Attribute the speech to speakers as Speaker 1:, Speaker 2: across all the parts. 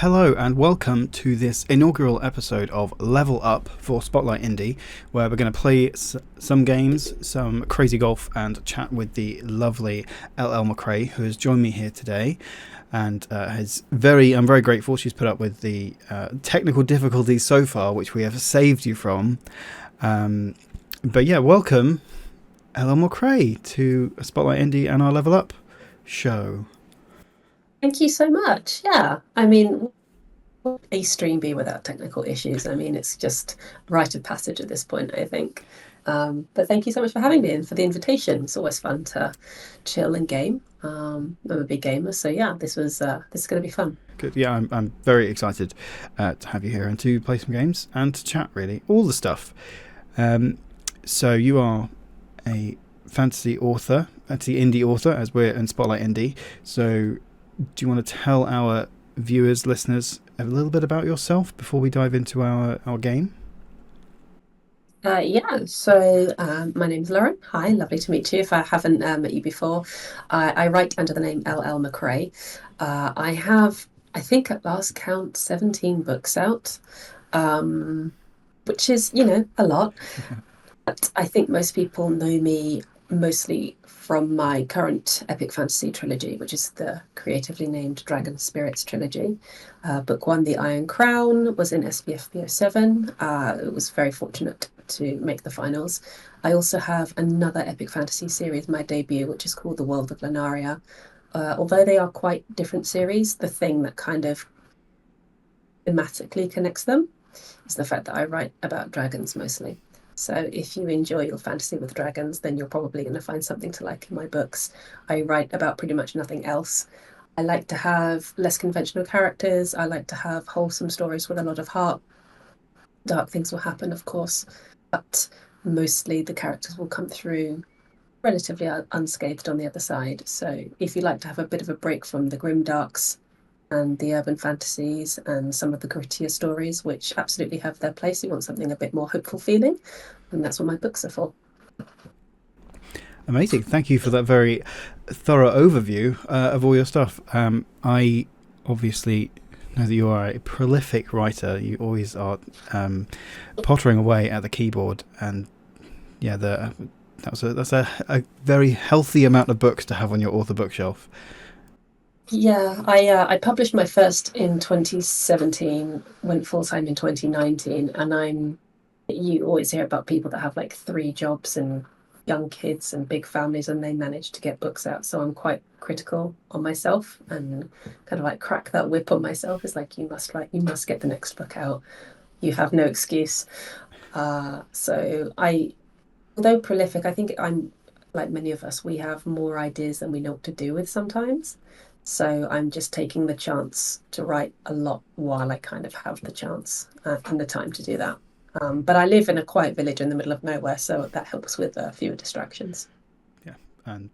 Speaker 1: Hello and welcome to this inaugural episode of Level Up for Spotlight Indie, where we're going to play some games, some crazy golf, and chat with the lovely LL MacRae, who has joined me here today. And I'm very grateful she's put up with the technical difficulties so far, which we have saved you from. But yeah, welcome LL MacRae to Spotlight Indie and our Level Up show.
Speaker 2: Thank you so much. Yeah, I mean, what would a stream be without technical issues? I mean, it's just rite of passage at this point, I think. But thank you so much for having me and for the invitation. It's always fun to chill and game. I'm a big gamer, so yeah, this is going to be fun.
Speaker 1: Good. Yeah, I'm very excited to have you here and to play some games and to chat, really. All the stuff. So you are a fantasy indie author, as we're in Spotlight Indie. So do you want to tell our viewers, listeners, a little bit about yourself before we dive into our game?
Speaker 2: My name's Lauren. Hi, lovely to meet you. If I haven't met you before, I write under the name LL MacRae. I have, I think at last count, 17 books out, which is, a lot. But I think most people know me mostly from my current epic fantasy trilogy, which is the creatively named Dragon Spirits trilogy. Book one, The Iron Crown, was in SPF B07. It was very fortunate to make the finals. I also have another epic fantasy series, my debut, which is called The World of Lunaria. Although they are quite different series, the thing that kind of thematically connects them is the fact that I write about dragons mostly. So if you enjoy your fantasy with dragons, then you're probably going to find something to like in my books. I write about pretty much nothing else. I like to have less conventional characters. I like to have wholesome stories with a lot of heart. Dark things will happen, of course, but mostly the characters will come through relatively unscathed on the other side. So if you like to have a bit of a break from the grim darks and the urban fantasies and some of the grittier stories, which absolutely have their place, you want something a bit more hopeful feeling, and that's what my books are for.
Speaker 1: Amazing. Thank you for that very thorough overview of all your stuff. I obviously know that you are a prolific writer. You always are pottering away at the keyboard, and yeah, that's a very healthy amount of books to have on your author bookshelf.
Speaker 2: Yeah, I published my first in 2017, went full time in 2019, and you always hear about people that have like three jobs and young kids and big families and they manage to get books out. So I'm quite critical on myself and kind of like crack that whip on myself. It's like, you must get the next book out. You have no excuse. Although prolific, I think I'm like many of us, we have more ideas than we know what to do with sometimes. So I'm just taking the chance to write a lot while I kind of have the chance and the time to do that. But I live in a quiet village in the middle of nowhere, so that helps with fewer distractions.
Speaker 1: Yeah, and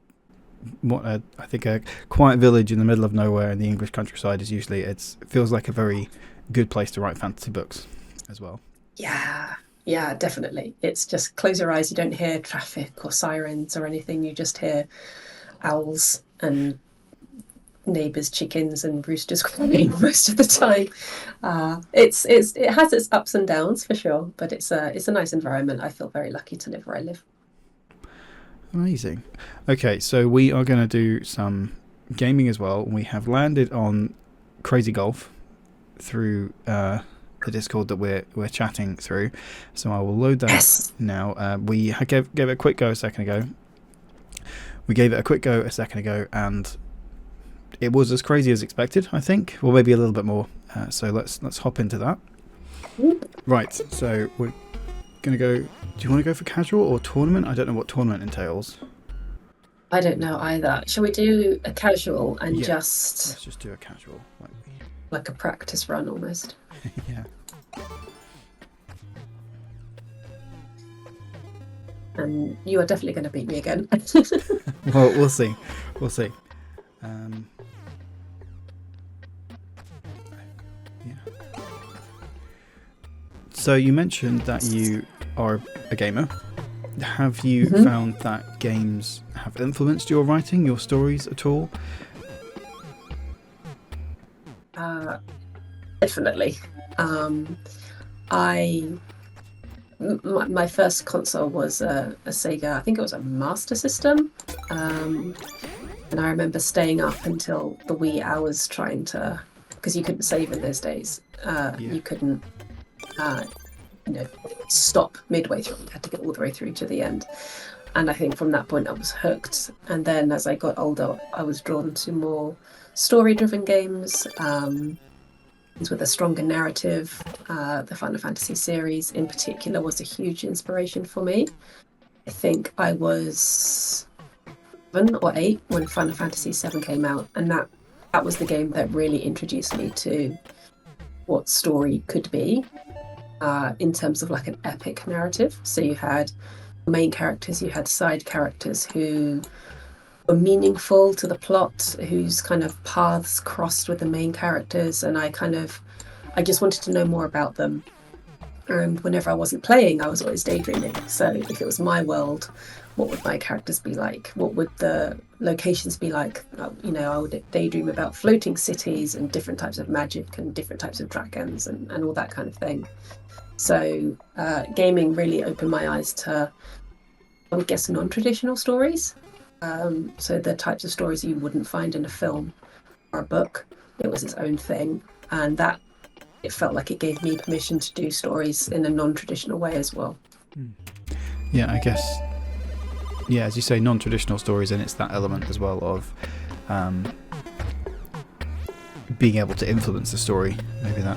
Speaker 1: I think a quiet village in the middle of nowhere in the English countryside is usually it feels like a very good place to write fantasy books as well.
Speaker 2: Yeah, definitely. It's just close your eyes, you don't hear traffic or sirens or anything, you just hear owls and neighbors' chickens and roosters crowing most of the time. It has its ups and downs for sure, but it's a nice environment. I feel very lucky to live where I live.
Speaker 1: Amazing. Okay, so we are going to do some gaming as well. We have landed on Crazy Golf through the Discord that we're chatting through. So I will load that now. We gave it a quick go a second ago. And it was as crazy as expected, I think, or maybe a little bit more. So let's hop into that. Right. So we're gonna go. Do you want to go for casual or tournament? I don't know what tournament entails.
Speaker 2: I don't know either. Shall we do a casual and
Speaker 1: let's just do a casual,
Speaker 2: like a practice run almost?
Speaker 1: Yeah.
Speaker 2: And you are definitely going to beat me again.
Speaker 1: Well, we'll see. Yeah. So you mentioned that you are a gamer. Have you found that games have influenced your writing, your stories at all?
Speaker 2: Definitely. Um, I my first console was a Sega. I think it was a Master System, um, and I remember staying up until the wee hours trying to, because you couldn't save in those days.
Speaker 1: Yeah.
Speaker 2: You couldn't, uh, you know, stop midway through. You had to get all the way through to the end. And I think from that point I was hooked. And then as I got older, I was drawn to more story-driven games. With a stronger narrative. The Final Fantasy series in particular was a huge inspiration for me. I think I was 7 or 8 when Final Fantasy VII came out, and that was the game that really introduced me to what story could be in terms of like an epic narrative. So you had main characters, you had side characters who were meaningful to the plot, whose kind of paths crossed with the main characters, and I just wanted to know more about them. And whenever I wasn't playing, I was always daydreaming. So if it was my world, what would my characters be like? What would the locations be like? I would daydream about floating cities and different types of magic and different types of dragons and all that kind of thing. So gaming really opened my eyes to, I would guess, non-traditional stories. So the types of stories you wouldn't find in a film or a book. It was its own thing. And that it felt like it gave me permission to do stories in a non-traditional way as well.
Speaker 1: Yeah, I guess. Yeah, as you say, non-traditional stories, and it's that element as well of being able to influence the story. Maybe that,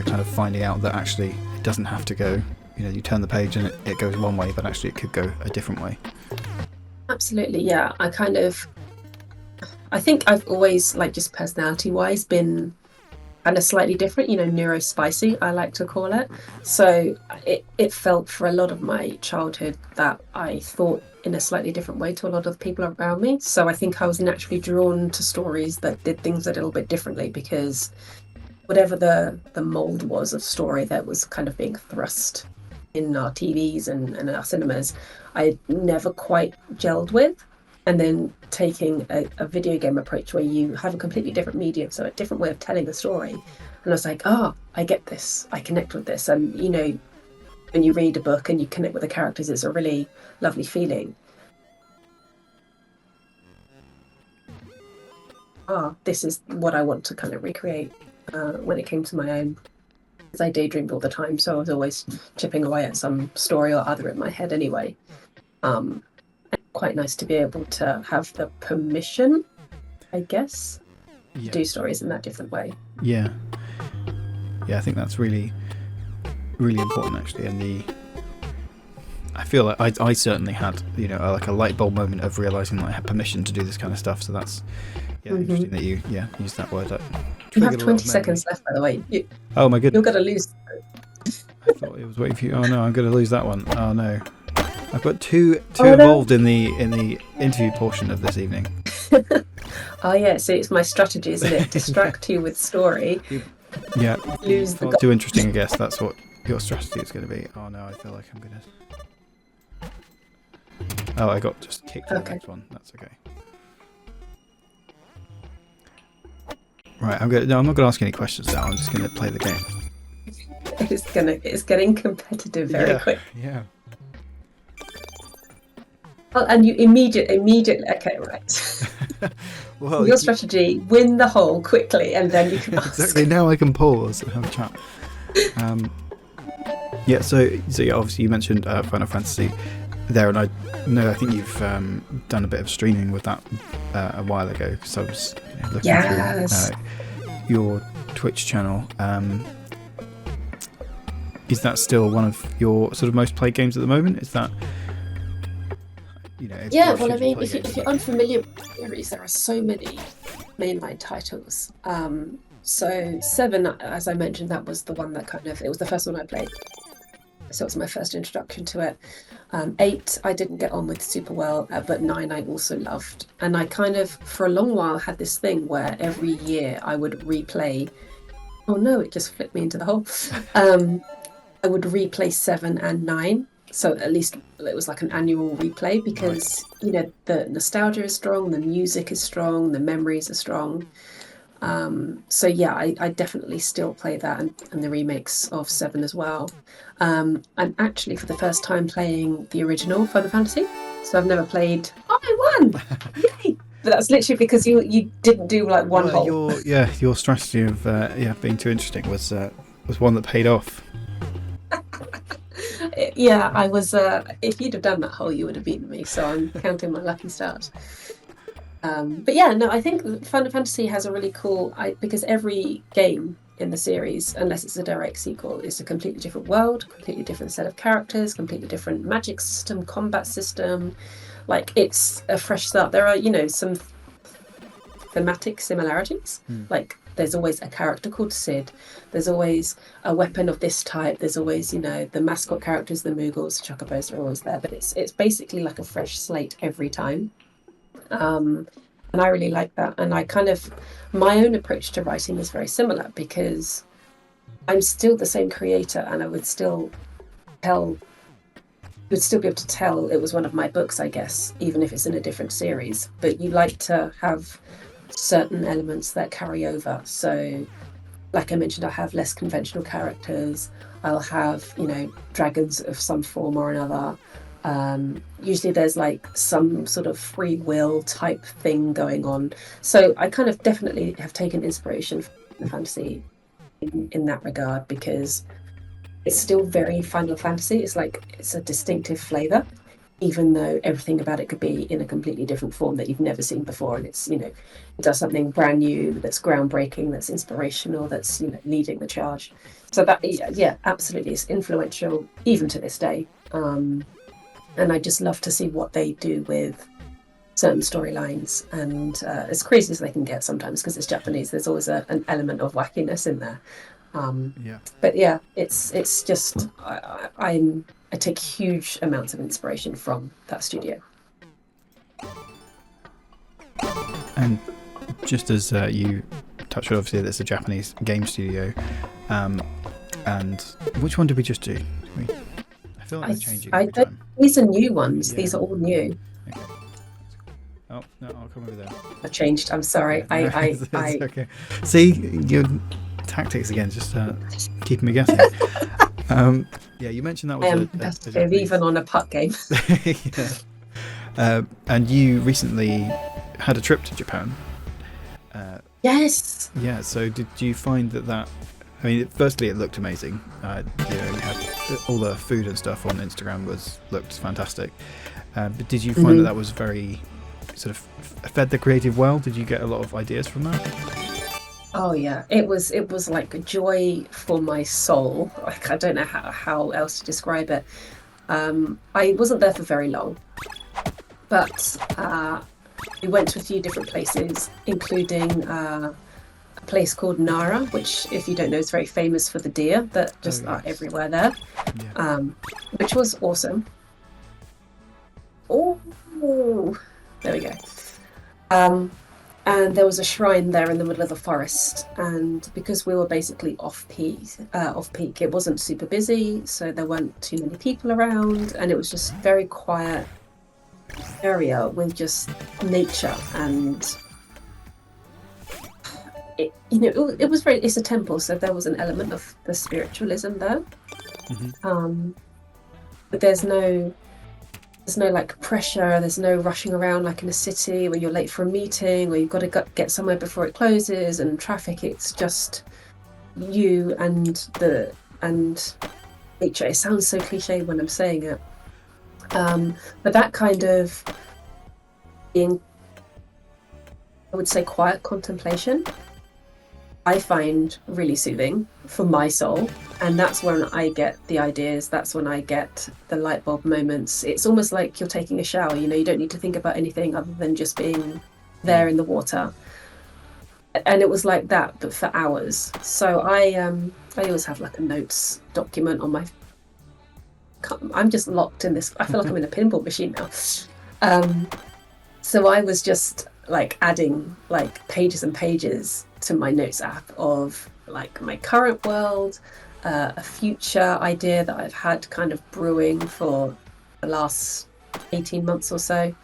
Speaker 1: kind of finding out that actually it doesn't have to go. You turn the page and it goes one way, but actually it could go a different way.
Speaker 2: Absolutely, yeah. I think I've always, like, just personality-wise, been kind of slightly different, neurospicy, I like to call it. So it felt for a lot of my childhood that I thought in a slightly different way to a lot of the people around me. So I think I was naturally drawn to stories that did things a little bit differently, because whatever the mold was of story that was kind of being thrust in our TVs and our cinemas, I never quite gelled with. And then taking a video game approach where you have a completely different medium, so a different way of telling a story. And I was like, I get this. I connect with this. And, when you read a book and you connect with the characters, it's a really lovely feeling. This is what I want to kind of recreate when it came to my own. Because I daydreamed all the time, so I was always chipping away at some story or other in my head anyway. Quite nice to be able to have the permission, I guess, to do stories in that different way.
Speaker 1: Yeah, I think that's really, really important actually. And I feel like I certainly had, like a light bulb moment of realizing that I had permission to do this kind of stuff. So that's interesting that you use that word.
Speaker 2: You have 20 seconds left, by the way.
Speaker 1: Oh my goodness!
Speaker 2: You're gonna lose.
Speaker 1: I thought it was waiting for you. Oh no, I'm gonna lose that one. Oh no. I've got two involved in the interview portion of this evening.
Speaker 2: Oh yeah, so it's my strategy, isn't it? Distract you with story.
Speaker 1: Yeah.
Speaker 2: Lose the
Speaker 1: too interesting, I guess. That's what your strategy is going to be. Oh no, I feel like I'm gonna. Oh, I got just kicked to the next one. That's okay. Right, I'm not gonna ask any questions now. I'm just gonna play the game.
Speaker 2: It's getting competitive very quick.
Speaker 1: Yeah.
Speaker 2: Well, and you immediately. Okay, right.
Speaker 1: Well,
Speaker 2: your strategy: win the hole quickly, and then you can ask.
Speaker 1: Exactly. Now I can pause and have a chat. So obviously you mentioned Final Fantasy there, and I think you've done a bit of streaming with that a while ago, because I was looking through your Twitch channel. Is that still one of your sort of most played games at the moment? Is that
Speaker 2: well, I mean, if you're unfamiliar with the series, there are so many mainline titles. So 7, as I mentioned, that was the one that it was the first one I played. So it was my first introduction to it. 8, I didn't get on with super well, but 9 I also loved. And I for a long while, had this thing where every year I would replay. Oh no, it just flipped me into the hole. I would replay 7 and 9. So at least it was like an annual replay, because the nostalgia is strong, the music is strong, the memories are strong. So yeah, I definitely still play that, and the remakes of 7 as well. I'm actually for the first time playing the original Final Fantasy. So I've never played. Oh, I won! Yay! But that's literally because you didn't do like one
Speaker 1: Well,
Speaker 2: hole.
Speaker 1: your strategy of being too interesting was one that paid off.
Speaker 2: Yeah, I was. If you'd have done that hole, you would have beaten me. So I'm counting my lucky stars. But yeah, no, I think Final Fantasy has a really cool. Because every game in the series, unless it's a direct sequel, is a completely different world, completely different set of characters, completely different magic system, combat system. Like it's a fresh start. There are, some thematic similarities.
Speaker 1: Hmm.
Speaker 2: Like there's always a character called Sid. There's always a weapon of this type. There's always, the mascot characters, the Moogles, Chocobos are always there. But it's basically like a fresh slate every time. Um, and I really like that. And my own approach to writing is very similar because I'm still the same creator, and I would still be able to tell it was one of my books, I guess, even if it's in a different series. But you like to have certain elements that carry over. So, like I mentioned, I have less conventional characters. I'll have, dragons of some form or another. Usually there's like some sort of free will type thing going on. So I kind of definitely have taken inspiration from fantasy in that regard because it's still very Final Fantasy. It's a distinctive flavor, even though everything about it could be in a completely different form that you've never seen before. And it does something brand new, that's groundbreaking, that's inspirational, that's, leading the charge. So that, yeah, absolutely, it's influential even to this day. And I just love to see what they do with certain storylines, and as crazy as they can get sometimes because it's Japanese. There's always an element of wackiness in there.
Speaker 1: Yeah.
Speaker 2: But yeah, it's just I take huge amounts of inspiration from that studio.
Speaker 1: And just as you touched on, obviously, that's a Japanese game studio. And which one did we just do? I feel like they're changing every time.
Speaker 2: These are new ones.
Speaker 1: Yeah.
Speaker 2: These are all new.
Speaker 1: Okay. Oh, no, I'll come over there.
Speaker 2: I've changed. I'm sorry.
Speaker 1: Yeah, no,
Speaker 2: I
Speaker 1: it's okay. See, your tactics again, just keeping me guessing. Yeah, you mentioned that was
Speaker 2: I am
Speaker 1: a
Speaker 2: competitive even on a putt game.
Speaker 1: Yeah. And you recently had a trip to Japan.
Speaker 2: Yes.
Speaker 1: Yeah, so did you find that I mean, firstly, it looked amazing. You had all the food and stuff on Instagram looked fantastic. But did you find that was very sort of fed the creative well? Did you get a lot of ideas from that?
Speaker 2: Oh yeah, it was like a joy for my soul. Like I don't know how else to describe it. I wasn't there for very long, but we went to a few different places, including a place called Nara, which, if you don't know, is very famous for the deer that just are everywhere there, which was awesome. Oh, there we go. And there was a shrine there in the middle of the forest, and because we were basically off peak, it wasn't super busy, so there weren't too many people around, and it was just very quiet area with just nature, and it was very. It's a temple, so there was an element of the spiritualism there, but there's no like pressure, there's no rushing around like in a city where you're late for a meeting or you've got to get somewhere before it closes and traffic. It's just you and nature. It sounds so cliche when I'm saying it, but that kind of being, I would say, quiet contemplation, I find really soothing for my soul, and that's when I get the ideas. That's when I get the light bulb moments. It's almost like you're taking a shower. You don't need to think about anything other than just being there in the water. And it was like that, but for hours. So I always have like a notes document on my. I'm just locked in this. I feel like I'm in a pinball machine now. So I was just like adding like pages and pages to my notes app of like my current world, a future idea that I've had kind of brewing for the last 18 months or so.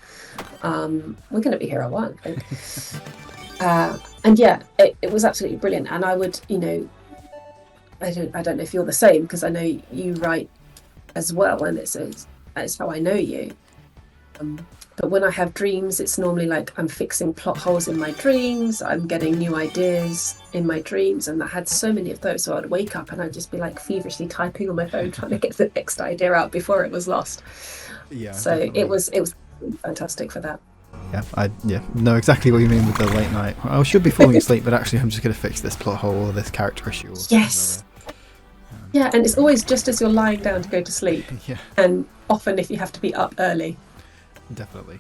Speaker 2: We're going to be here a while, I think. And yeah, it was absolutely brilliant. And I would, I don't know if you're the same, because I know you write as well, and it's how I know you. But when I have dreams, it's normally like I'm fixing plot holes in my dreams, I'm getting new ideas in my dreams, and I had so many of those. So I'd wake up and I'd just be like feverishly typing on my phone, trying to get the next idea out before it was lost.
Speaker 1: Yeah,
Speaker 2: So
Speaker 1: definitely.
Speaker 2: it was fantastic for that.
Speaker 1: Yeah, I know exactly what you mean with the late night. I should be falling asleep, but actually I'm just going to fix this plot hole or this character issue or something
Speaker 2: Yes. Yeah, and it's always just as you're lying down to go to sleep,
Speaker 1: or other. Yeah,
Speaker 2: and often if you have to be up early.
Speaker 1: definitely.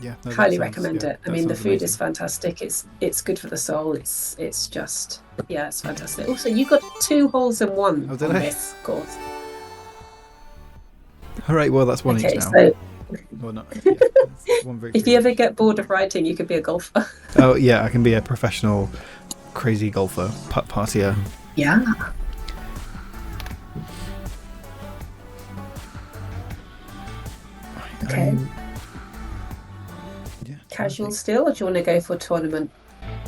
Speaker 1: Yeah, no, that
Speaker 2: Highly
Speaker 1: sounds,
Speaker 2: recommend
Speaker 1: yeah,
Speaker 2: it. I
Speaker 1: that
Speaker 2: mean, the
Speaker 1: sounds
Speaker 2: food is
Speaker 1: amazing.
Speaker 2: fantastic. It's good for the soul. It's just, yeah, it's fantastic. Also, you got 2 holes in one
Speaker 1: Oh, did
Speaker 2: on
Speaker 1: I?
Speaker 2: this course.
Speaker 1: All right, well, that's one each
Speaker 2: Okay,
Speaker 1: now.
Speaker 2: so
Speaker 1: Well, not, yeah, that's one
Speaker 2: if
Speaker 1: victory
Speaker 2: you ever
Speaker 1: each.
Speaker 2: get bored of writing, you could be a golfer.
Speaker 1: Oh, yeah, I can be a professional crazy golfer, putt partier.
Speaker 2: Yeah. Okay.
Speaker 1: Yeah.
Speaker 2: Casual still, or do you want to go for a tournament?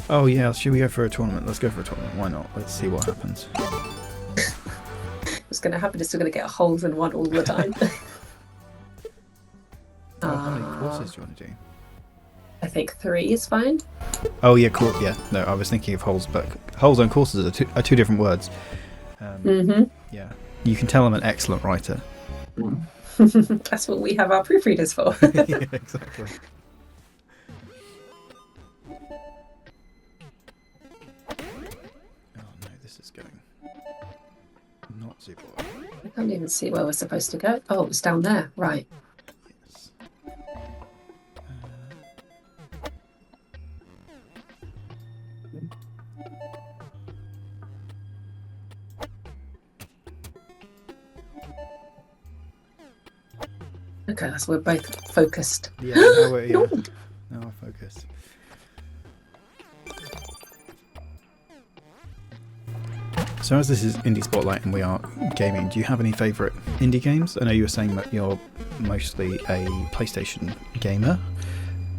Speaker 1: Oh, yeah, should we go for a tournament? Let's go for a tournament. Why not? Let's see what happens.
Speaker 2: What's going to happen is we're going to get holes in one all the time.
Speaker 1: Oh, how many courses do you want to do?
Speaker 2: I think 3 is fine.
Speaker 1: Oh, yeah, cool. Yeah, no, I was thinking of holes, but holes and courses are two different words. Yeah, you can tell I'm an excellent writer.
Speaker 2: That's what we have our proofreaders for.
Speaker 1: Yeah, exactly. Oh no, this is going not super well.
Speaker 2: I can't even see where we're supposed to go. Oh, it's down there. Right.
Speaker 1: Yes.
Speaker 2: Okay, so we're both focused.
Speaker 1: Yeah, now we're, yeah, now we're focused. So as this is Indie Spotlight and we are gaming, do you have any favourite indie games? I know you were saying that you're mostly a PlayStation gamer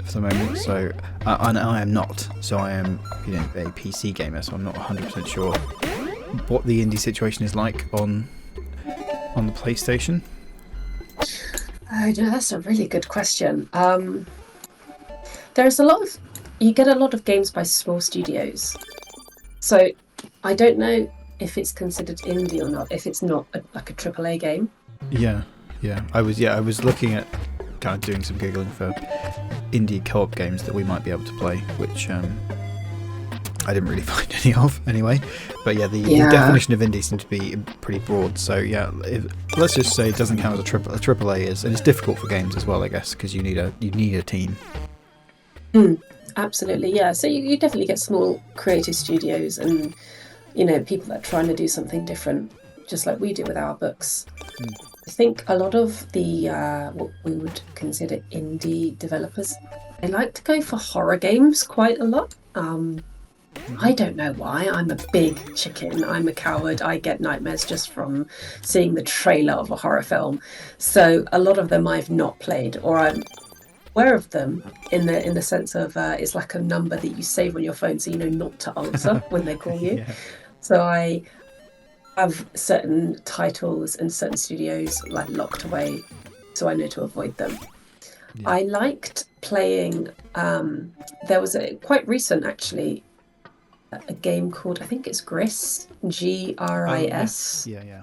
Speaker 1: for the moment, so and I am not. So I am, a PC gamer, so I'm not 100% sure what the indie situation is like on the PlayStation.
Speaker 2: Oh, no, that's a really good question. There's you get a lot of games by small studios. So I don't know if it's considered indie or not, if it's not like a AAA game.
Speaker 1: Yeah. I was looking at kind of doing some googling for indie co-op games that we might be able to play, which I didn't really find any of anyway. But yeah, the definition of indie seems to be pretty broad. So yeah, let's just say it doesn't count as a AAA is, and it's difficult for games as well, I guess, because you need a team.
Speaker 2: Absolutely, yeah. So you definitely get small creative studios and people that are trying to do something different, just like we do with our books. I think a lot of the what we would consider indie developers, they like to go for horror games quite a lot. I don't know why. I'm a big chicken. I'm a coward. I get nightmares just from seeing the trailer of a horror film. So a lot of them I've not played, or I'm aware of them in the sense of it's like a number that you save on your phone, so you know not to answer when they call you.
Speaker 1: Yeah.
Speaker 2: So I have certain titles and certain studios like locked away, so I know to avoid them.
Speaker 1: Yeah.
Speaker 2: I liked playing. There was a quite recent actually a game called, I think it's Gris, Gris.
Speaker 1: Oh, yeah.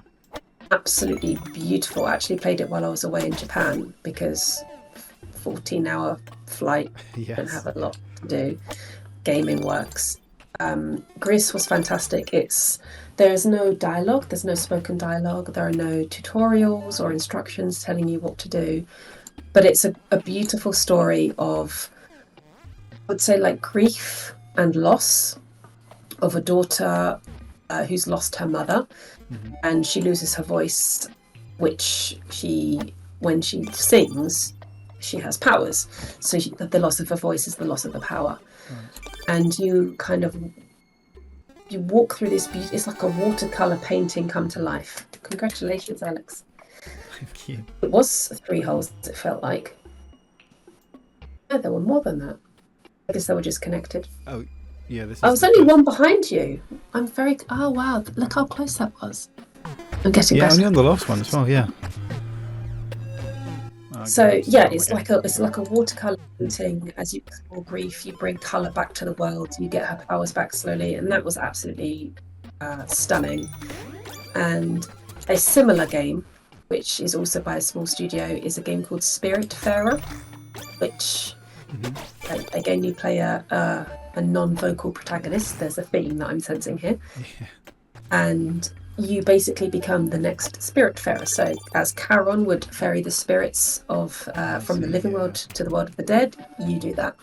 Speaker 2: Absolutely beautiful. I actually played it while I was away in Japan because 14-hour flight,
Speaker 1: Yes.
Speaker 2: don't have a lot to do. Gaming works. Gris was fantastic. There is no dialogue, there's no spoken dialogue, there are no tutorials or instructions telling you what to do, but it's a beautiful story of, I would say, like grief and loss of a daughter who's lost her mother, and she loses her voice, which when she sings, she has powers. So the loss of her voice is the loss of the power. And you walk through this beauty. It's like a watercolor painting come to life. Congratulations, Alex.
Speaker 1: Thank you.
Speaker 2: It was 3 holes, it felt like. No, there were more than that. I guess they were just connected.
Speaker 1: Oh, yeah. This
Speaker 2: I
Speaker 1: is
Speaker 2: was
Speaker 1: the
Speaker 2: only
Speaker 1: first.
Speaker 2: one behind you. I'm very. Oh wow! Look how close that was. I'm getting
Speaker 1: Yeah, only
Speaker 2: better.
Speaker 1: on the last one as well. Yeah. I'm gonna
Speaker 2: So
Speaker 1: have to
Speaker 2: yeah,
Speaker 1: start again.
Speaker 2: it's like a watercolor painting. As you explore grief, you bring color back to the world. You get her powers back slowly, and that was absolutely stunning. And a similar game, which is also by a small studio, is a game called Spiritfarer, which
Speaker 1: Hmm.
Speaker 2: again you play a non-vocal protagonist. There's a theme that I'm sensing here,
Speaker 1: Yeah.
Speaker 2: and you basically become the next Spiritfarer. So as Charon would ferry the spirits of
Speaker 1: I
Speaker 2: from the
Speaker 1: see.
Speaker 2: living
Speaker 1: Yeah.
Speaker 2: world to the world of the dead, you do that.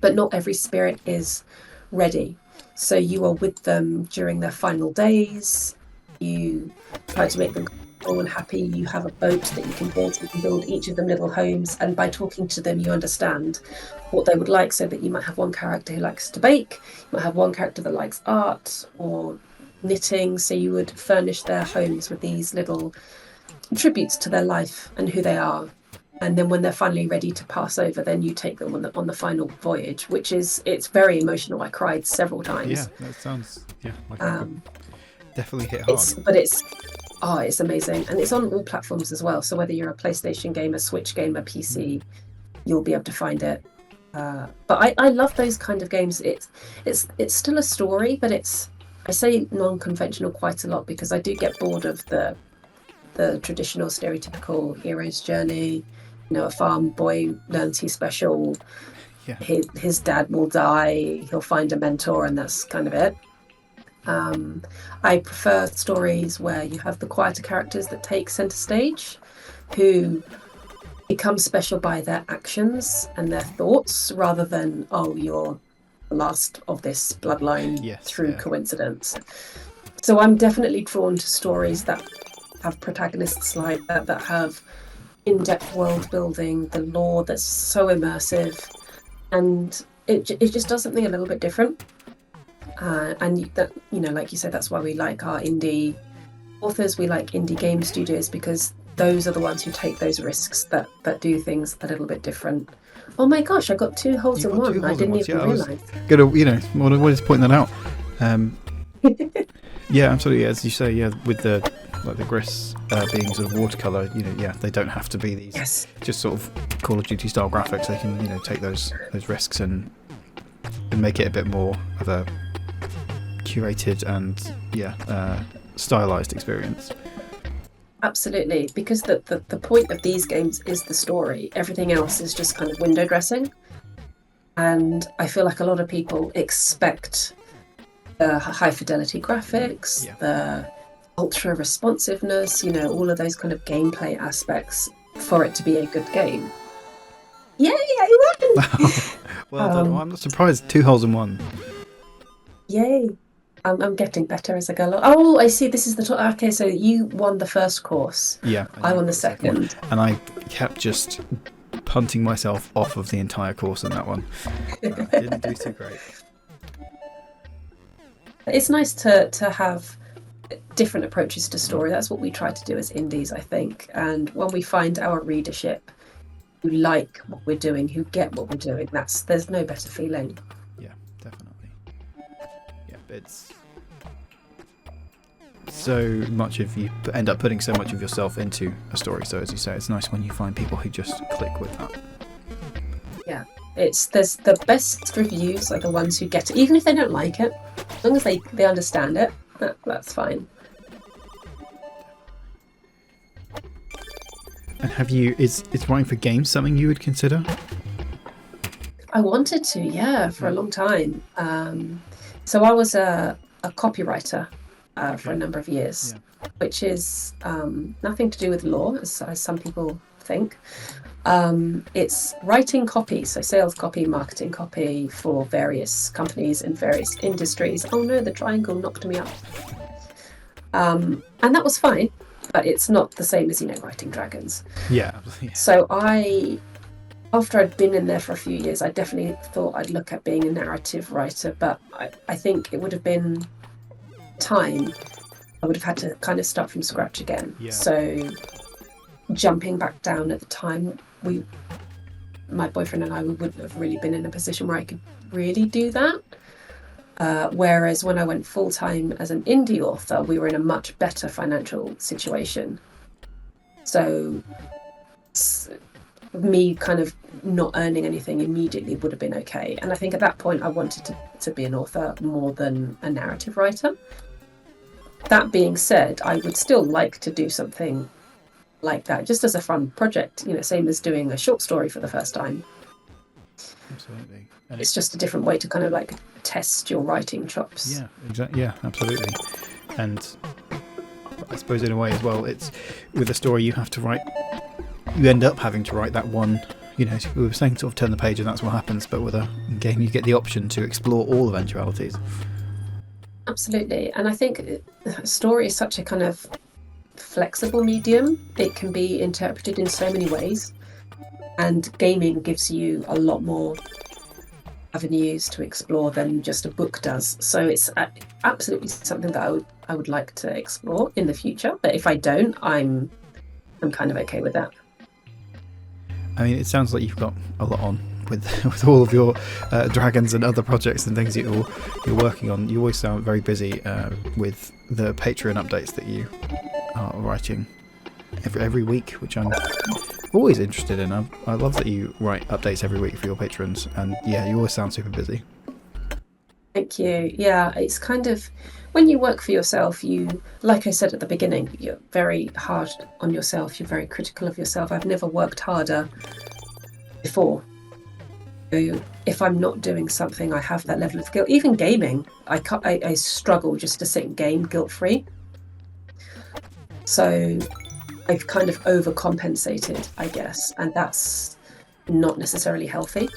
Speaker 2: But not every spirit is ready. So you are with them during their final days. You try to make them comfortable and happy. You have a boat that you can build. You can build each of them little homes. And by talking to them, you understand what they would like, so that you might have one character who likes to bake, you might have one character that likes art or knitting. So you would furnish their homes with these little tributes to their life and who they are. And then when they're finally ready to pass over, then you take them on the final voyage, which is it's very emotional. I cried several
Speaker 1: Yeah.
Speaker 2: times.
Speaker 1: That sounds. Yeah. Like it could
Speaker 2: Um,
Speaker 1: definitely hit hard.
Speaker 2: it's amazing, and it's on all platforms as well. So whether you're a PlayStation game, a Switch game, a PC, you'll be able to find it. But I love those kind of games. It's still a story, but it's I say non-conventional quite a lot because I do get bored of the traditional stereotypical hero's journey. You know, a farm boy learns he's special.
Speaker 1: Yeah.
Speaker 2: His dad will die. He'll find a mentor, and that's kind of it. Um, I prefer stories where you have the quieter characters that take center stage, who become special by their actions and their thoughts, rather than, oh, you're the last of this bloodline
Speaker 1: Yes.
Speaker 2: through
Speaker 1: Yeah.
Speaker 2: coincidence. So I'm definitely drawn to stories that have protagonists like that, that have in-depth world building, the lore that's so immersive, and it just does something a little bit different. And that, you know, like you said, that's why we like our indie authors, we like indie game studios, because those are the ones who take those risks, that do things a little bit different. Oh my gosh, I got two holes
Speaker 1: You
Speaker 2: in
Speaker 1: got two
Speaker 2: one. I
Speaker 1: holes in
Speaker 2: didn't
Speaker 1: once.
Speaker 2: even
Speaker 1: Yeah. I was
Speaker 2: realize.
Speaker 1: gonna. Wanted to point that out. Um, yeah. Absolutely. As you say. Yeah. With the like the Gris being sort of watercolor. Yeah. They don't have to be these
Speaker 2: Yes,
Speaker 1: just sort of Call of Duty style graphics. They can take those risks and make it a bit more of a curated and stylized experience.
Speaker 2: absolutely. Because the point of these games is the story. Everything else is just kind of window dressing. And I feel like a lot of people expect the high fidelity graphics,
Speaker 1: Yeah.
Speaker 2: the ultra responsiveness, all of those kind of gameplay aspects for it to be a good game. Yay, I won!
Speaker 1: Well done. Well,
Speaker 2: um,
Speaker 1: I'm not surprised. Two holes in one.
Speaker 2: Yay. I'm getting better as I go along. Oh, I see. This is the top. Okay, so you won the first course.
Speaker 1: Yeah, and
Speaker 2: I
Speaker 1: you
Speaker 2: won the
Speaker 1: got the second one.
Speaker 2: second.
Speaker 1: And I kept just punting myself off of the entire course in that one. I didn't do too great.
Speaker 2: It's nice to have different approaches to story. That's what we try to do as indies, I think. And when we find our readership who like what we're doing, who get what we're doing, there's no better feeling.
Speaker 1: Yeah, definitely. Yeah, it's so much of you end up putting so much of yourself into a story. So as you say, it's nice when you find people who just click with that.
Speaker 2: Yeah, there's the best reviews are the ones who get it, even if they don't like it, as long as they understand it. That's fine.
Speaker 1: And is writing for games something you would consider?
Speaker 2: I wanted to, yeah, for a long time. So I was a copywriter for a number of years, which is nothing to do with law, as some people think. It's writing copy, so sales copy, marketing copy for various companies in various industries. Oh no, the triangle knocked me up. And that was fine, but it's not the same as, writing dragons.
Speaker 1: Yeah.
Speaker 2: So after I'd been in there for a few years, I definitely thought I'd look at being a narrative writer, but I think it would have been time. I would have had to kind of start from scratch again.
Speaker 1: Yeah.
Speaker 2: So jumping back down at the time, my boyfriend and I, we wouldn't have really been in a position where I could really do that. Whereas when I went full time as an indie author, we were in a much better financial situation. So me kind of not earning anything immediately would have been okay. And I think at that point I wanted to be an author more than a narrative writer. That being said, I would still like to do something like that, just as a fun project, same as doing a short story for the first time.
Speaker 1: Absolutely.
Speaker 2: And it's just a different way to kind of like test your writing chops.
Speaker 1: Yeah, exactly. Yeah, absolutely. And I suppose in a way as well, it's with a story you have to write. You end up having to write that one. We were saying sort of turn the page and that's what happens. But with a game, you get the option to explore all eventualities.
Speaker 2: Absolutely, and I think story is such a kind of flexible medium. It can be interpreted in so many ways, and gaming gives you a lot more avenues to explore than just a book does. So it's absolutely something that I would like to explore in the future. But if I don't, I'm kind of okay with that.
Speaker 1: I mean, it sounds like you've got a lot on with all of your dragons and other projects and things you're working on. You always sound very busy with the Patreon updates that you are writing every week, which I'm always interested in. I love that you write updates every week for your patrons, and yeah, you always sound super busy.
Speaker 2: Thank you. Yeah, it's kind of when you work for yourself, like I said at the beginning, you're very hard on yourself, you're very critical of yourself. I've never worked harder before. If I'm not doing something, I have that level of guilt. Even gaming, I struggle just to sit and game guilt-free. So I've kind of overcompensated, I guess, and that's not necessarily healthy.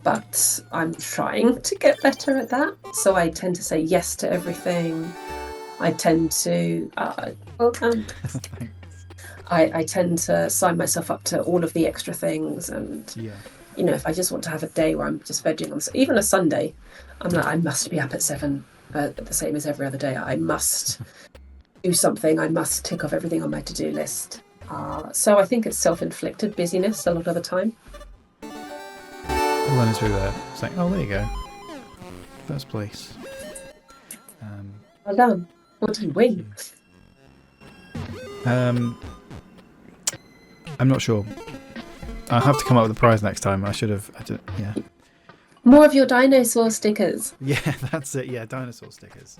Speaker 2: But I'm trying to get better at that. So I tend to say yes to everything. I tend to I tend to sign myself up to all of the extra things, and if I just want to have a day where I'm just vegging on, even a Sunday, I'm like, I must be up at 7, the same as every other day. I must do something. I must tick off everything on my to-do list. So I think it's self-inflicted busyness a lot of the time.
Speaker 1: Running through there, saying, "Oh, there you go, first place."
Speaker 2: Well done. What did you win?
Speaker 1: I'm not sure. I'll have to come up with a prize next time. Yeah.
Speaker 2: More of your dinosaur stickers.
Speaker 1: Yeah, that's it. Yeah, dinosaur stickers.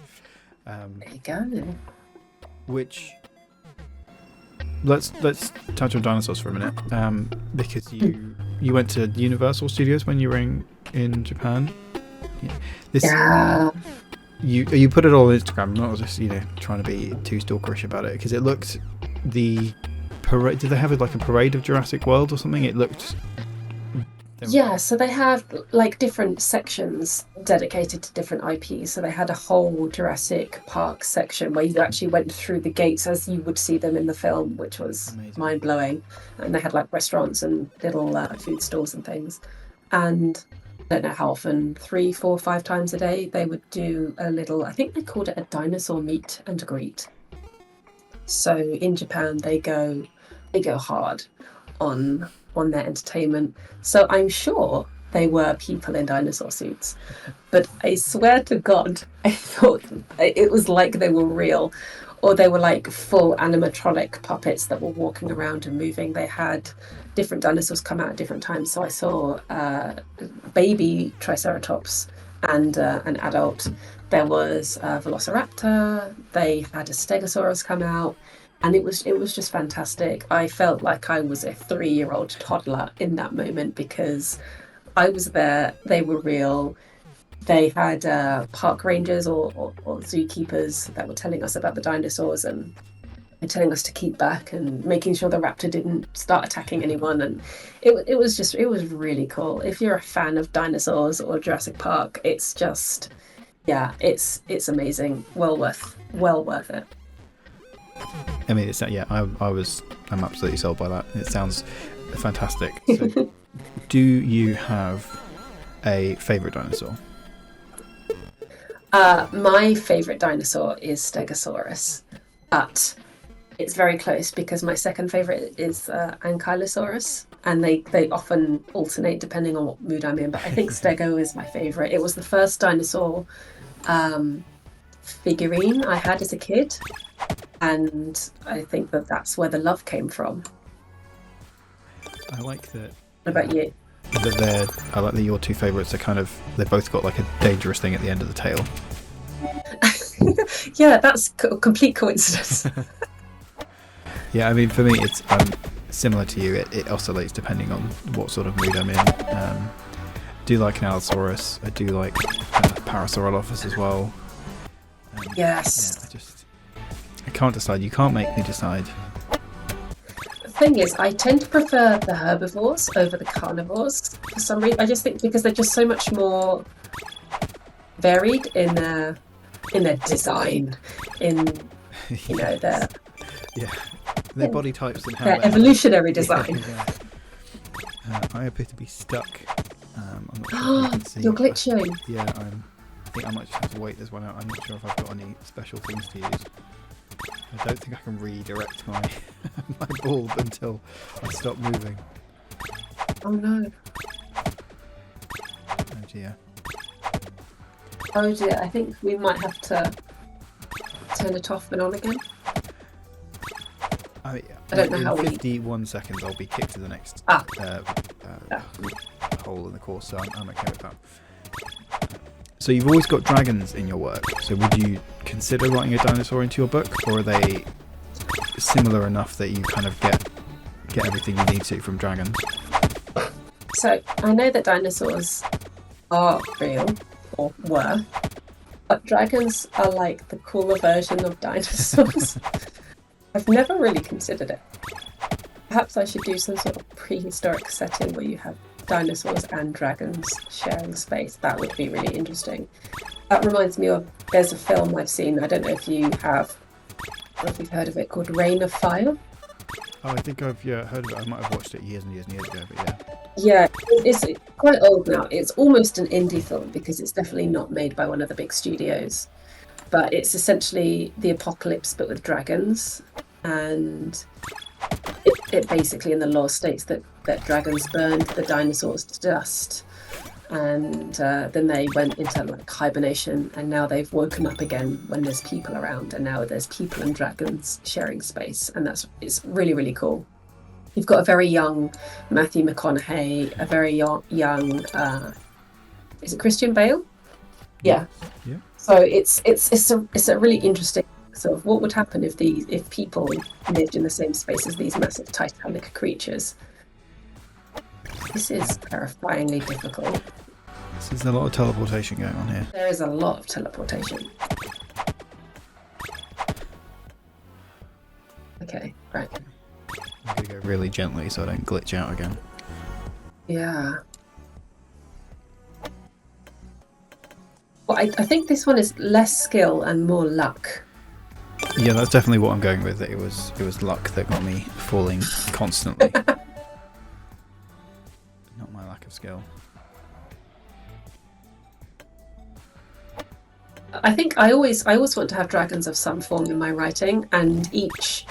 Speaker 2: There you go.
Speaker 1: Which let's touch on dinosaurs for a minute. Because you went to Universal Studios when you were in Japan.
Speaker 2: Yeah.
Speaker 1: You put it all on Instagram. I'm not just trying to be too stalkerish about it, because it looked the parade. Did they have like a parade of Jurassic World or something? It looked.
Speaker 2: Yeah, so they have like different sections dedicated to different IPs. So they had a whole Jurassic Park section where you actually went through the gates as you would see them in the film, which was mind-blowing. And they had like restaurants and little food stalls and things. And I don't know how often, 3, 4, 5 times a day, they would do a little, I think they called it a dinosaur meet and greet. So in Japan, they go hard on their entertainment. So I'm sure they were people in dinosaur suits, but I swear to God, I thought it was like they were real, or they were like full animatronic puppets that were walking around and moving. They had different dinosaurs come out at different times. So I saw baby Triceratops and an adult. There was a Velociraptor. They had a Stegosaurus come out. And it was just fantastic. I felt like I was a 3-year-old toddler in that moment, because I was there. They were real. They had park rangers or zookeepers that were telling us about the dinosaurs and telling us to keep back and making sure the raptor didn't start attacking anyone. And it was really cool. If you're a fan of dinosaurs or Jurassic Park, it's just, yeah, it's amazing. Well worth it.
Speaker 1: I mean, I'm absolutely sold by that. It sounds fantastic. So, do you have a favourite dinosaur?
Speaker 2: My favourite dinosaur is Stegosaurus, but it's very close because my second favourite is Ankylosaurus, and they often alternate depending on what mood I'm in. But I think Stego is my favorite. It was the first dinosaur figurine I had as a kid, and I think that that's where the love came from.
Speaker 1: I like that.
Speaker 2: What about you?
Speaker 1: I like that your two favourites are kind of, they both got like a dangerous thing at the end of the tail.
Speaker 2: Yeah, that's complete coincidence.
Speaker 1: Yeah, I mean, for me, it's similar to you. It oscillates depending on what sort of mood I'm in. I do like an Allosaurus. I do like Parasaurolophus as well.
Speaker 2: Yes.
Speaker 1: Yeah, I can't decide. You can't make me decide.
Speaker 2: The thing is, I tend to prefer the herbivores over the carnivores for some reason. I just think because they're just so much more varied in their design, in their
Speaker 1: their body types and how
Speaker 2: their evolutionary design.
Speaker 1: I appear to be stuck. I'm not sure if you can see.
Speaker 2: You're glitching.
Speaker 1: I think I might just have to wait this one out. I'm not sure if I've got any special things to use. I don't think I can redirect my my bulb until I stop moving.
Speaker 2: Oh no.
Speaker 1: Oh dear.
Speaker 2: Oh dear, I think we might have to turn it off and on again.
Speaker 1: I
Speaker 2: don't know
Speaker 1: in
Speaker 2: how
Speaker 1: 51 seconds I'll be kicked to the next hole in the course, so I'm okay with that. So you've always got dragons in your work, so would you consider writing a dinosaur into your book, or are they similar enough that you kind of get everything you need to from dragons?
Speaker 2: So I know that dinosaurs are real, or were, but dragons are like the cooler version of dinosaurs. I've never really considered it. Perhaps I should do some sort of prehistoric setting where you have dinosaurs and dragons sharing space. That would be really interesting. That reminds me of, there's a film I've seen, I don't know if you have, or if you've heard of it, called Reign of Fire.
Speaker 1: Oh, I think I've heard of it. I might have watched it years and years and years ago, but yeah.
Speaker 2: Yeah, it's quite old now. It's almost an indie film because it's definitely not made by one of the big studios. But it's essentially the apocalypse but with dragons. And it basically in the law states that dragons burned the dinosaurs to dust. And then they went into like hibernation, and now they've woken up again when there's people around, and now there's people and dragons sharing space, and it's really, really cool. You've got a very young Matthew McConaughey, a very young is it Christian Bale? Yeah. So it's a really interesting sort of what would happen if people lived in the same space as these massive titanic creatures. This is terrifyingly difficult.
Speaker 1: There's a lot of teleportation going on here.
Speaker 2: There is a lot of teleportation. Okay, right.
Speaker 1: I'm going to go really gently so I don't glitch out again.
Speaker 2: Yeah. Well, I think this one is less skill and more luck.
Speaker 1: Yeah, that's definitely what I'm going with. It was luck that got me falling constantly. Not my lack of skill.
Speaker 2: I think I always want to have dragons of some form in my writing, and each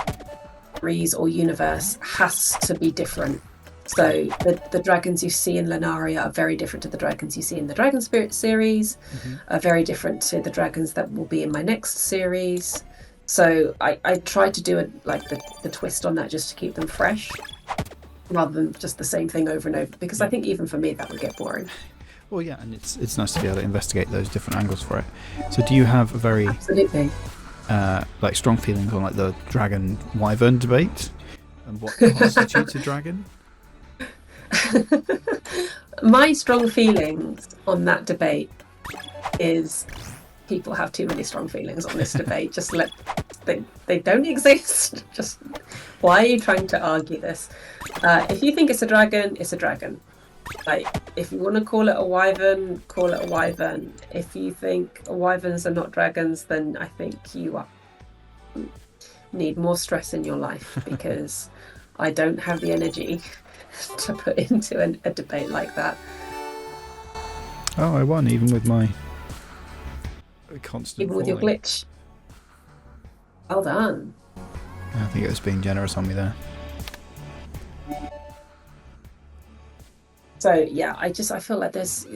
Speaker 2: series or universe has to be different. So the dragons you see in Lunaria are very different to the dragons you see in the Dragon Spirit series, are very different to the dragons that will be in my next series. So I try to do the twist on that just to keep them fresh, rather than just the same thing over and over, because I think even for me that would get boring.
Speaker 1: Well, yeah, and it's nice to be able to investigate those different angles for it. So do you have a very
Speaker 2: Absolutely.
Speaker 1: Strong feelings on like the dragon wyvern debate and what constitutes a dragon?
Speaker 2: My strong feelings on that debate is people have too many strong feelings on this debate. Just they don't exist. Just why are you trying to argue this? If you think it's a dragon, it's a dragon. Like, if you want to call it a wyvern, call it a wyvern. If you think wyverns are not dragons, then I think you need more stress in your life, because I don't have the energy to put into a debate like that.
Speaker 1: Oh, I won, even with my constant
Speaker 2: Even with your
Speaker 1: falling.
Speaker 2: glitch. Well done.
Speaker 1: I think it was being generous on me there.
Speaker 2: So yeah, I feel like there's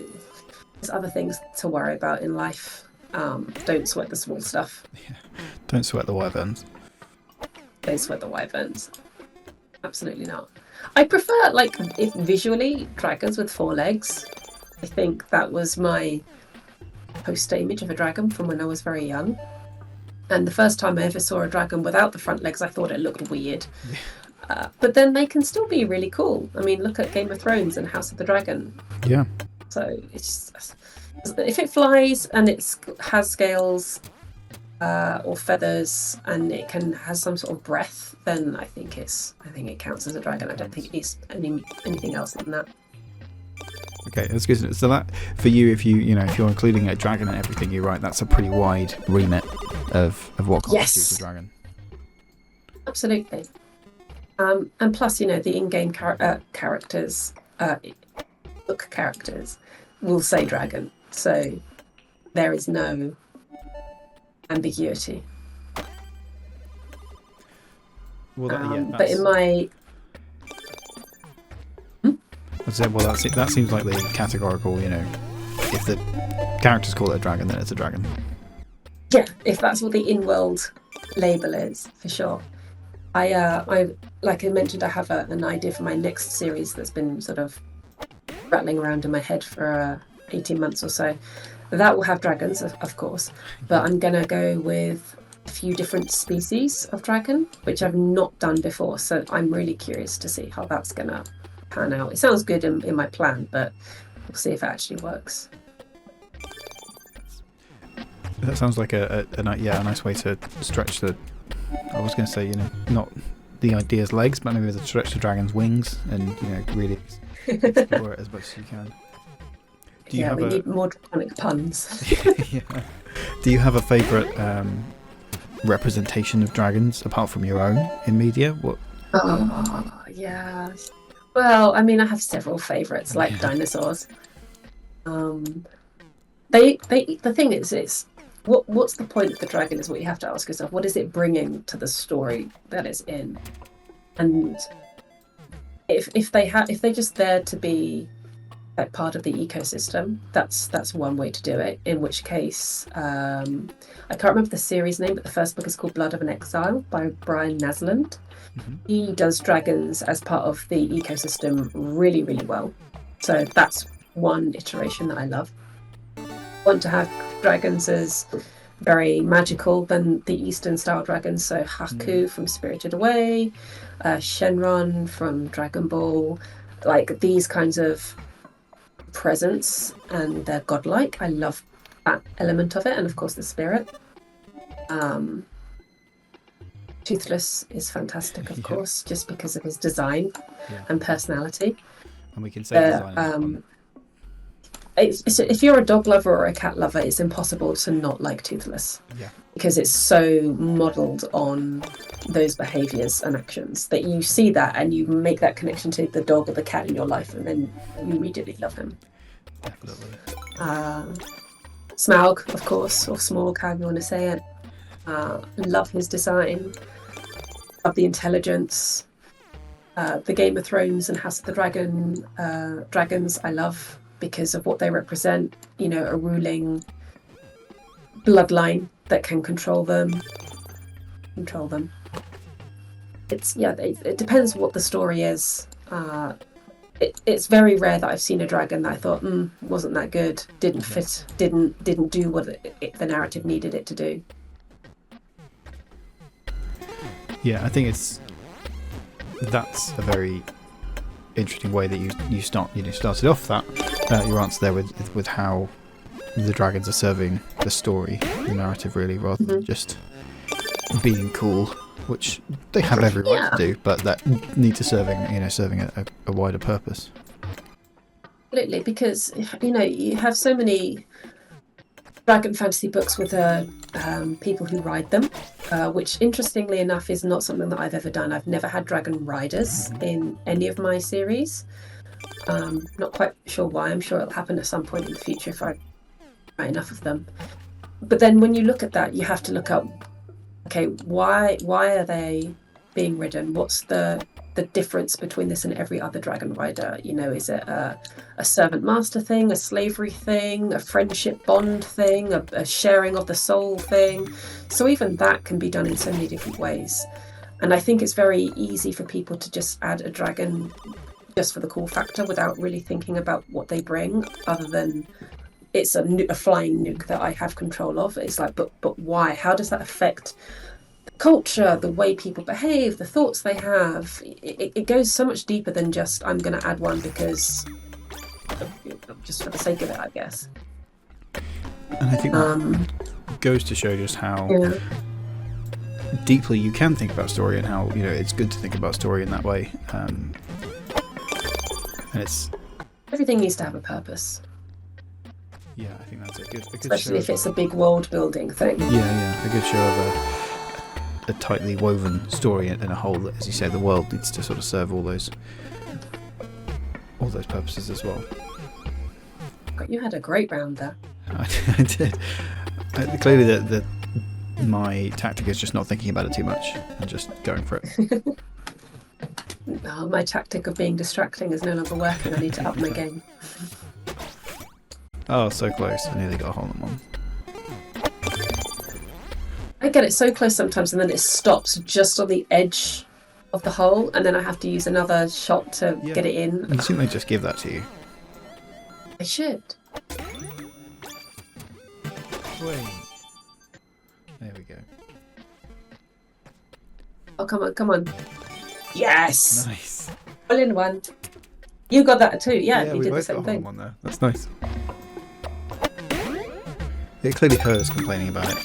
Speaker 2: other things to worry about in life. Don't sweat the small stuff.
Speaker 1: Yeah. Don't sweat the wyverns.
Speaker 2: Don't sweat the wyverns. Absolutely not. I prefer, like, if visually dragons with four legs. I think that was my poster image of a dragon from when I was very young. And the first time I ever saw a dragon without the front legs, I thought it looked weird. But then they can still be really cool. I mean, look at Game of Thrones and House of the Dragon.
Speaker 1: Yeah.
Speaker 2: So it's just, if it flies and it has scales or feathers and it has some sort of breath, then I think it counts as a dragon. I don't think it needs anything else than that.
Speaker 1: Okay, that's good. So that for you, if you're including a dragon and everything you write, that's a pretty wide remit of what constitutes a dragon.
Speaker 2: Absolutely. And plus, the in-game characters, book characters, will say dragon, so there is no ambiguity.
Speaker 1: Well,
Speaker 2: but in my
Speaker 1: that seems like the categorical. If the characters call it a dragon, then it's a dragon.
Speaker 2: Yeah, if that's what the in-world label is, for sure. I like I mentioned, I have an idea for my next series that's been sort of rattling around in my head for 18 months or so. That will have dragons, of course, but I'm going to go with a few different species of dragon, which I've not done before. So I'm really curious to see how that's going to pan out. It sounds good in my plan, but we'll see if it actually works.
Speaker 1: That sounds like a nice way to stretch the. I was going to say, not the idea's legs, but maybe to stretch the dragon's wings and really explore it as much as you can.
Speaker 2: We need more draconic puns.
Speaker 1: Yeah. Do you have a favourite representation of dragons apart from your own in media? What?
Speaker 2: Oh, yeah. Well, I mean, I have several favourites, like dinosaurs. The thing is, it's what's the point of the dragon is what you have to ask yourself. What is it bringing to the story that it's in? And if they're just there to be like part of the ecosystem, that's one way to do it. In which case, I can't remember the series name, but the first book is called Blood of an Exile by Brian Nasland. Mm-hmm. He does dragons as part of the ecosystem really, really well. So that's one iteration that I love. Want to have dragons as very magical than the Eastern style dragons. So Haku from Spirited Away, Shenron from Dragon Ball, like these kinds of presence, and they're godlike. I love that element of it, and of course the spirit. Toothless is fantastic, of course, just because of his design and personality.
Speaker 1: And we can say design.
Speaker 2: If you're a dog lover or a cat lover, it's impossible to not like Toothless. Yeah. Because it's so modelled on those behaviours and actions that you see that and you make that connection to the dog or the cat in your life, and then you immediately love him.
Speaker 1: Definitely.
Speaker 2: Smaug, of course, or Smorg, however you want to say it. Love his design. Love the intelligence. The Game of Thrones and House of the Dragons I love because of what they represent. A ruling bloodline that can control them. It depends what the story is. It's very rare that I've seen a dragon that I thought wasn't that good, didn't fit, didn't do what the narrative needed it to do.
Speaker 1: Yeah, I think that's a very interesting way that you started off that your answer there with how the dragons are serving the story, the narrative, really, rather than just being cool, which they have every right to do, but that need to serving a wider purpose.
Speaker 2: Absolutely, because you have so many dragon fantasy books with people who ride them, which interestingly enough is not something that I've ever done. I've never had dragon riders in any of my series. Not quite sure why. I'm sure it'll happen at some point in the future if I write enough of them. But then when you look at that, you have to look up, okay, why are they being ridden? What's the the difference between this and every other dragon rider. Is it a servant master thing, a slavery thing, a friendship bond thing, a sharing of the soul thing? So even that can be done in so many different ways. And I think it's very easy for people to just add a dragon just for the cool factor without really thinking about what they bring, other than it's a flying nuke that I have control of. It's like, but why? How does that affect the culture, the way people behave, the thoughts they have? It goes so much deeper than just, I'm going to add one because just for the sake of it, I guess.
Speaker 1: And I think that goes to show just how deeply you can think about story, and how it's good to think about story in that way. And it's
Speaker 2: everything needs to have a purpose.
Speaker 1: Yeah, I think that's a good
Speaker 2: especially
Speaker 1: show
Speaker 2: if it's a big world building thing.
Speaker 1: Yeah, a good show of a tightly woven story in a whole. As you say, the world needs to sort of serve all those purposes as well.
Speaker 2: You had a great round there.
Speaker 1: I did. Clearly, my tactic is just not thinking about it too much and just going for it.
Speaker 2: No, my tactic of being distracting is no longer working. I need to up my game.
Speaker 1: Oh, so close. I nearly got a hole in one.
Speaker 2: I get it so close sometimes, and then it stops just on the edge of the hole, and then I have to use another shot to get it in.
Speaker 1: You think they just give that to you?
Speaker 2: I should.
Speaker 1: Wait. There we go.
Speaker 2: Oh, come on. Yes!
Speaker 1: Nice.
Speaker 2: All in one. You got that too, yeah you did the same
Speaker 1: got a hole
Speaker 2: thing.
Speaker 1: in one there. That's nice. It clearly hurt us complaining about it.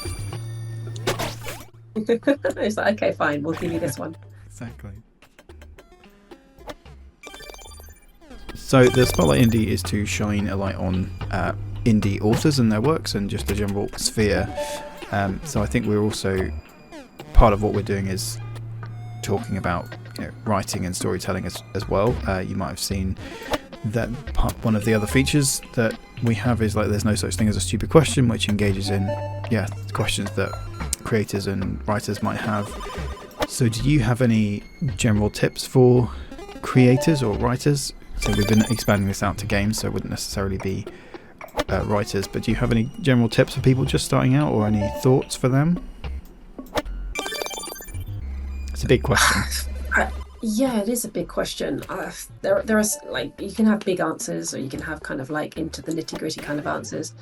Speaker 2: It's like, okay, fine, we'll give you this one.
Speaker 1: Exactly. So the Spotlight Indie is to shine a light on indie authors and their works and just the general sphere. So I think we're also, part of what we're doing is talking about writing and storytelling as well. You might have seen that one of the other features that we have is like there's no such thing as a stupid question, which engages in questions that creators and writers might have. So do you have any general tips for creators or writers? So we've been expanding this out to games, so it wouldn't necessarily be writers, but do you have any general tips for people just starting out, or any thoughts for them? It's a big question.
Speaker 2: Yeah, it is a big question. There are, like, you can have big answers, or you can have kind of like into the nitty-gritty kind of answers.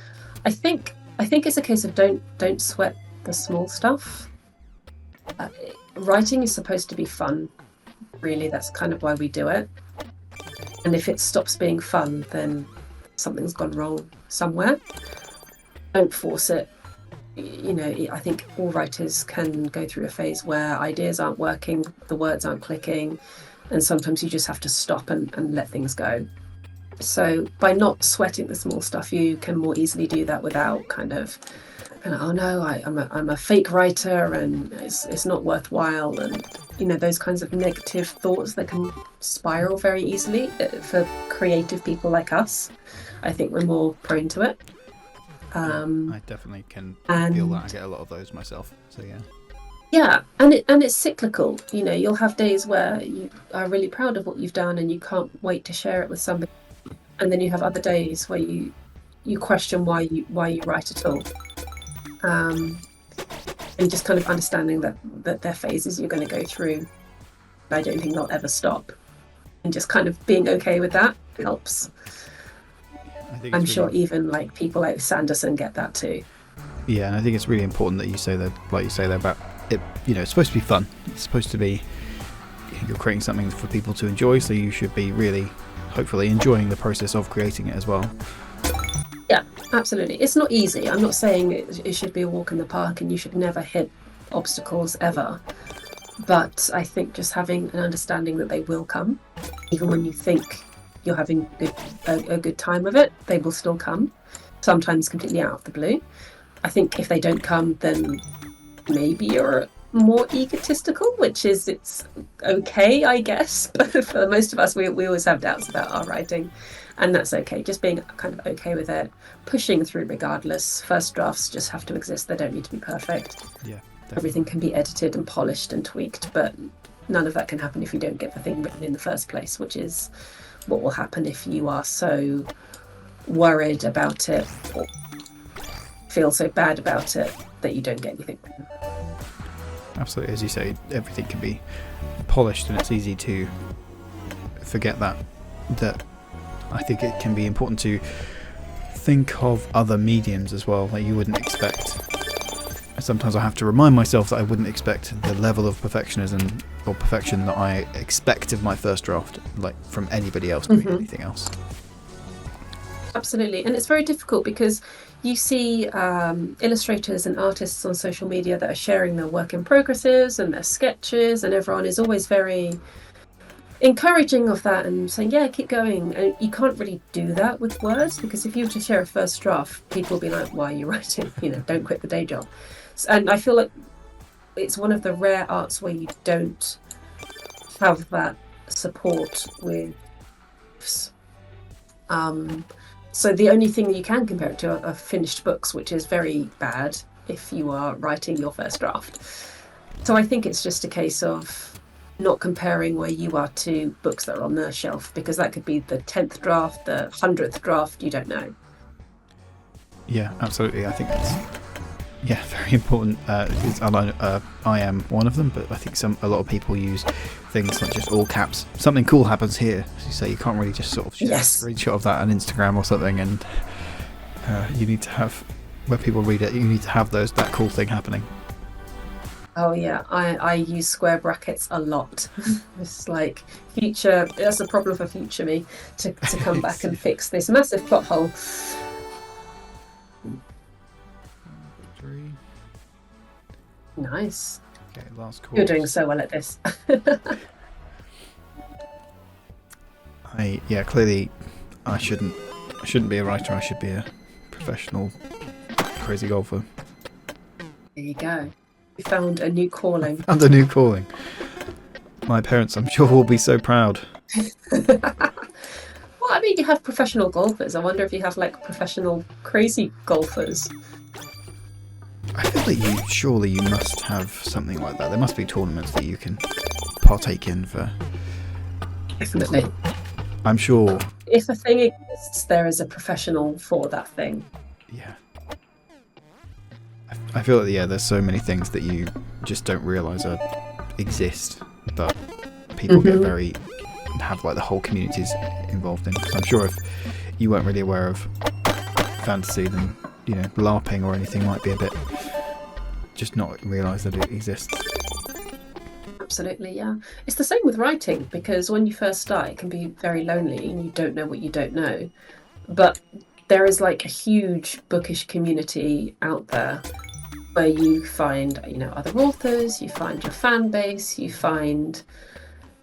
Speaker 2: I think it's a case of don't sweat the small stuff. Writing is supposed to be fun, really. That's kind of why we do it. And if it stops being fun, then something's gone wrong somewhere. Don't force it. I think all writers can go through a phase where ideas aren't working, the words aren't clicking, and sometimes you just have to stop and let things go. So by not sweating the small stuff, you can more easily do that without kind of, oh no, I'm a fake writer and it's not worthwhile, and those kinds of negative thoughts that can spiral very easily. For creative people like us, I think we're more prone to it.
Speaker 1: I definitely can feel that. I get a lot of those myself. So
Speaker 2: and it's cyclical. You'll have days where you are really proud of what you've done and you can't wait to share it with somebody, and then you have other days where you question why you write at all. And just kind of understanding that there are phases you're going to go through. I don't think they'll ever stop, and just kind of being okay with that helps. I'm sure even like people like Sanderson get that too.
Speaker 1: Yeah, and I think it's really important that you say that, like you say there, about it. It's supposed to be fun. It's supposed to be, you're creating something for people to enjoy, so you should be really, hopefully, enjoying the process of creating it as well.
Speaker 2: Yeah, absolutely. It's not easy. I'm not saying it should be a walk in the park and you should never hit obstacles ever. But I think just having an understanding that they will come, even when you think you're having a good time of it, they will still come, sometimes completely out of the blue. I think if they don't come, then maybe you're more egotistical, which is, it's okay, I guess. But for most of us, we always have doubts about our writing, and that's okay. Just being kind of okay with it, pushing through regardless. First drafts just have to exist. They don't need to be perfect.
Speaker 1: Yeah, definitely.
Speaker 2: Everything can be edited and polished and tweaked, but none of that can happen if you don't get the thing written in the first place, which is what will happen if you are so worried about it or feel so bad about it that you don't get anything written.
Speaker 1: Absolutely, as you say, everything can be polished, and it's easy to forget that I think it can be important to think of other mediums as well, like you wouldn't expect. Sometimes I have to remind myself that I wouldn't expect the level of perfectionism or perfection that I expect of my first draft, like from anybody else doing anything else.
Speaker 2: Absolutely, and it's very difficult because you see illustrators and artists on social media that are sharing their work in progresses and their sketches, and everyone is always very encouraging of that and saying, yeah, keep going. And you can't really do that with words, because if you were to share a first draft, people will be like, why are you writing? Don't quit the day job. And I feel like it's one of the rare arts where you don't have that support with so the only thing you can compare it to are finished books, which is very bad if you are writing your first draft. So I think it's just a case of not comparing where you are to books that are on their shelf, because that could be the 10th draft, the 100th draft, you don't know.
Speaker 1: Yeah, absolutely. I think that's very important. I am one of them, but I think a lot of people use things like just all caps. Something cool happens here. So you say you can't really just sort of share a screenshot of that on Instagram or something, and you need to have, where people read it, you need to have that cool thing happening.
Speaker 2: Oh yeah, I use square brackets a lot. It's like future. That's a problem for future me to come back and fix this massive plot hole. Nice.
Speaker 1: Okay, last course.
Speaker 2: You're doing so well at this.
Speaker 1: Clearly I shouldn't be a writer. I should be a professional crazy golfer.
Speaker 2: There you go. You found a new calling.
Speaker 1: My parents, I'm sure, will be so proud.
Speaker 2: Well, I mean, you have professional golfers. I wonder if you have like professional crazy golfers.
Speaker 1: I feel that surely you must have something like that. There must be tournaments that you can partake in for.
Speaker 2: Definitely.
Speaker 1: I'm sure.
Speaker 2: If a thing exists, there is a professional for that thing.
Speaker 1: Yeah. I feel that there's so many things that you just don't realise exist, but people have like the whole communities involved in. So I'm sure if you weren't really aware of fantasy, then LARPing or anything might be a bit just not realise that it exists.
Speaker 2: Absolutely, yeah. It's the same with writing, because when you first start, it can be very lonely and you don't know what you don't know. But there is like a huge bookish community out there where you find, other authors, you find your fan base, you find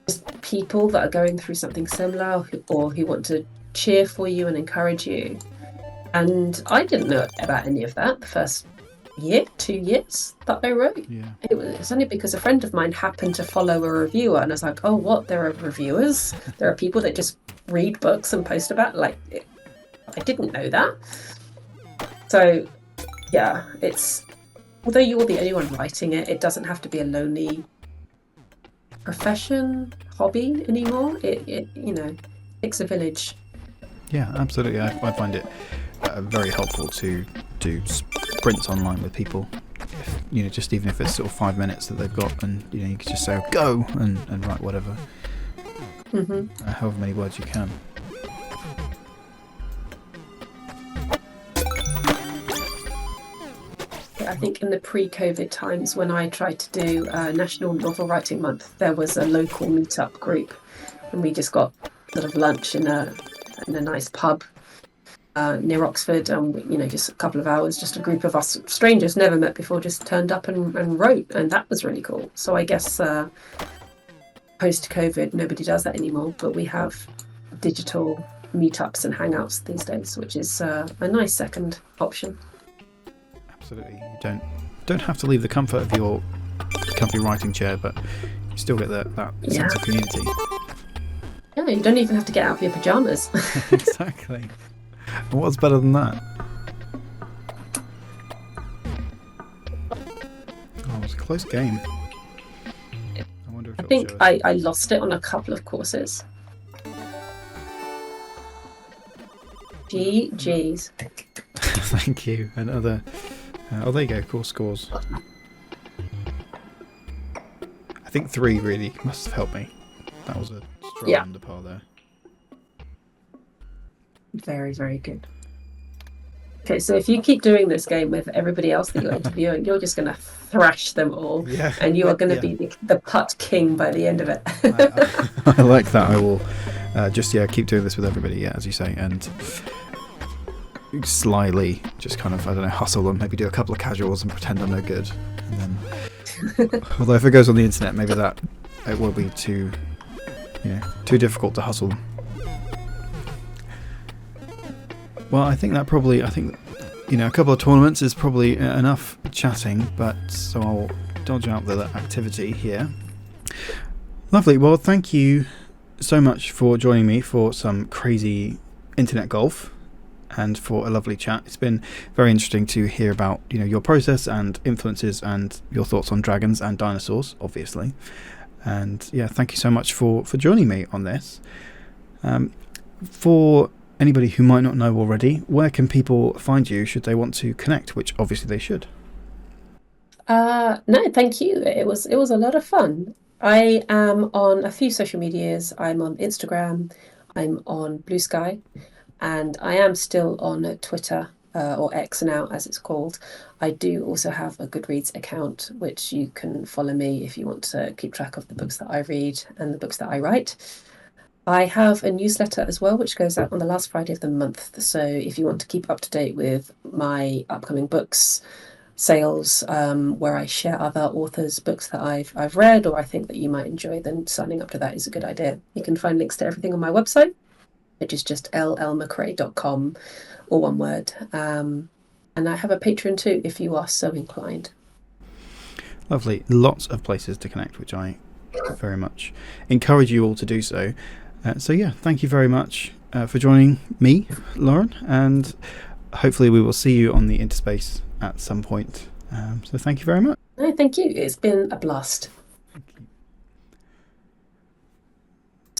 Speaker 2: just people that are going through something similar or who want to cheer for you and encourage you. And I didn't know about any of that the first 2 years that I wrote.
Speaker 1: Yeah.
Speaker 2: It was only because a friend of mine happened to follow a reviewer, and I was like, oh, what? There are reviewers? There are people that just read books and post about it. I didn't know that. So, yeah, although you're the only one writing it, it doesn't have to be a lonely profession, hobby anymore. It takes a village.
Speaker 1: Yeah, absolutely. I find it very helpful to do sprints online with people. Just even if it's sort of 5 minutes that they've got, and you can just say go and write whatever, however many words you can.
Speaker 2: I think in the pre-COVID times, when I tried to do National Novel Writing Month, there was a local meetup group, and we just got sort of lunch in a nice pub near Oxford, and just a couple of hours, just a group of us strangers never met before just turned up and wrote, and that was really cool. So I guess post-COVID nobody does that anymore, but we have digital meetups and hangouts these days, which is a nice second option.
Speaker 1: Absolutely. You don't have to leave the comfort of your comfy writing chair, but you still get that sense of community.
Speaker 2: Yeah, you don't even have to get out of your pajamas.
Speaker 1: Exactly. What's better than that? Oh, it was a close game. I wonder if it'll
Speaker 2: think I lost it on a couple of courses. GG's.
Speaker 1: Thank you. And other. Oh, there you go. Course scores. I think 3 really must have helped me. That was a strong under par there.
Speaker 2: Very, very good. Okay, so if you keep doing this game with everybody else that you're interviewing, you're just going to thrash them all, and you are going to be the putt king by the end of it.
Speaker 1: I like that. I will just keep doing this with everybody, as you say, and slyly just kind of, I don't know, hustle them, maybe do a couple of casuals and pretend I'm no good. And then, although if it goes on the internet, maybe that it will be too difficult to hustle them. Well, I think a couple of tournaments is probably enough chatting, but so I'll dodge out the activity here. Lovely. Well, thank you so much for joining me for some crazy internet golf and for a lovely chat. It's been very interesting to hear about your process and influences and your thoughts on dragons and dinosaurs, obviously. And thank you so much for joining me on this. For anybody who might not know already, where can people find you should they want to connect, which obviously they should?
Speaker 2: No, thank you. It was a lot of fun. I am on a few social medias. I'm on Instagram, I'm on Blue Sky, and I am still on Twitter, or X now as it's called. I do also have a Goodreads account, which you can follow me if you want to keep track of the books that I read and the books that I write. I have a newsletter as well, which goes out on the last Friday of the month. So if you want to keep up to date with my upcoming books, sales, where I share other authors' books that I've read or I think that you might enjoy, then signing up to that is a good idea. You can find links to everything on my website, which is just llmacrae.com, all one word. And I have a Patreon too, if you are so inclined.
Speaker 1: Lovely. Lots of places to connect, which I very much encourage you all to do so. Thank you very much for joining me, Lauren, and hopefully we will see you on the Interspace at some point. So thank you very much.
Speaker 2: No, thank you. It's been a blast.